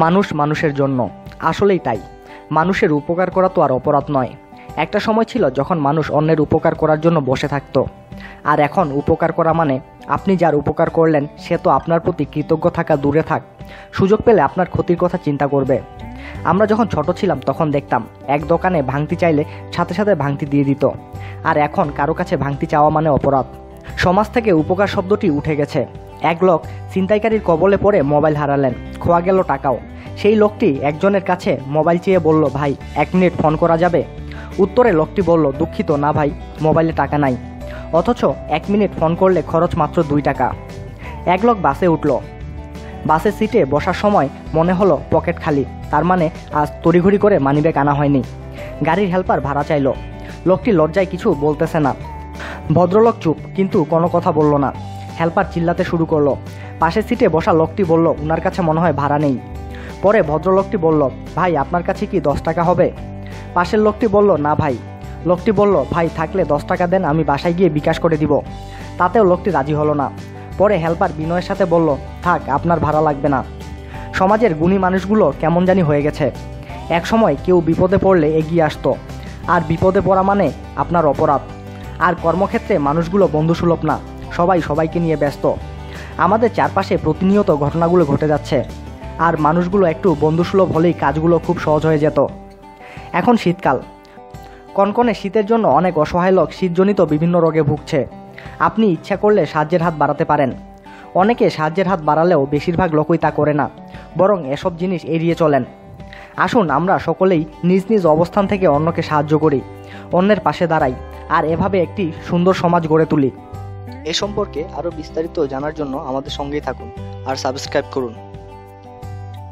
মানুষ মানুষের জন্য, আসলেই তাই। মানুষের উপকার করা তো আর অপরাধ নয়। একটা সময় ছিল যখন মানুষ অন্যের উপকার করার জন্য বসে থাকতো, আর এখন উপকার করা মানে আপনি যার উপকার করলেন সে তো আপনার প্রতি কৃতজ্ঞ থাকা দূরে থাক, সুযোগ পেলে আপনার ক্ষতির কথা চিন্তা করবে। আমরা যখন ছোট ছিলাম তখন দেখতাম এক দোকানে ভাঙতি চাইলে সাথে সাথে ভাঙতি দিয়ে দিত, আর এখন কারো কাছে ভাঙতি চাওয়া মানে অপরাধ। সমাজ থেকে উপকার শব্দটি উঠে গেছে। এক লোক ছিনতাইকারীর কবলে পড়ে মোবাইল হারালেন, খোয়া গেল টাকাও। সেই লোকটি একজনের কাছে মোবাইল চেয়ে বলল, ভাই 1 মিনিট ফোন করা যাবে? উত্তরে লোকটি বলল, দুঃখিত না ভাই, মোবাইলে টাকা নাই। অথচ 1 মিনিট ফোন করলে খরচ মাত্র 2 টাকা। এক লোক বাসে উঠল। বাসের সিটে বসার সময় মনে হলো পকেট খালি, তার মানে আজ তড়িঘড়ি করে মানিব্যাগ আনা হয়নি। গাড়ির হেল্পার ভাড়া চাইল। লোকটি লজ্জায় কিছু বলতেছে না। ভদ্রলোক চুপ, কিন্তু কোনো কথা বলল না। হেল্পার চিল্লাতে শুরু করলো। পাশের সিটে বসা লোকটি বলল, উনার কাছে মনে হয় ভাড়া নেই। পরে ভদ্রলোকটি বলল, ভাই আপনার কাছে কি 10 টাকা হবে? পাশের লোকটি বলল, না ভাই। লোকটি বলল, ভাই থাকলে 10 টাকা দেন, আমি বাসায় গিয়ে বিকাশ করে দিব। তাতেও লোকটি রাজি হলো না। পরে হেল্পার বিনয়ের সাথে বলল, থাক, আপনার ভাড়া লাগবে না। সমাজের গুণী মানুষগুলো কেমন জানি হয়ে গেছে। এক সময় কেউ বিপদে পড়লে এগিয়ে আসতো, আর বিপদে পড়া মানে আপনার অপরাধ। আর কর্মক্ষেত্রে মানুষগুলো বন্ধুসুলভ না, সবাই সবাইকে নিয়ে ব্যস্ত। আমাদের চারপাশে প্রতিনিয়ত ঘটনাগুলো ঘটে যাচ্ছে, আর মানুষগুলো একটু বন্ধুসুলভ হলেই কাজগুলো খুব সহজ হয়ে যেত। এখন শীতকাল, কনকনে শীতের জন্য অনেক অসহায় লোক শীতজনিত বিভিন্ন রোগে ভুগছে। আপনি ইচ্ছা করলে সাহায্যের হাত বাড়াতে পারেন। অনেকে সাহায্যের হাত বাড়ালেও বেশিরভাগ লোকই তা করে না, বরং এসব জিনিস এড়িয়ে চলেন। আসুন আমরা সকলেই নিজ নিজ অবস্থান থেকে অন্যকে সাহায্য করি, অন্যের পাশে দাঁড়াই, আর এভাবে একটি সুন্দর সমাজ গড়ে তুলি। এ সম্পর্কে আরও বিস্তারিত জানার জন্য আমাদের সঙ্গেই থাকুন আর সাবস্ক্রাইব করুন।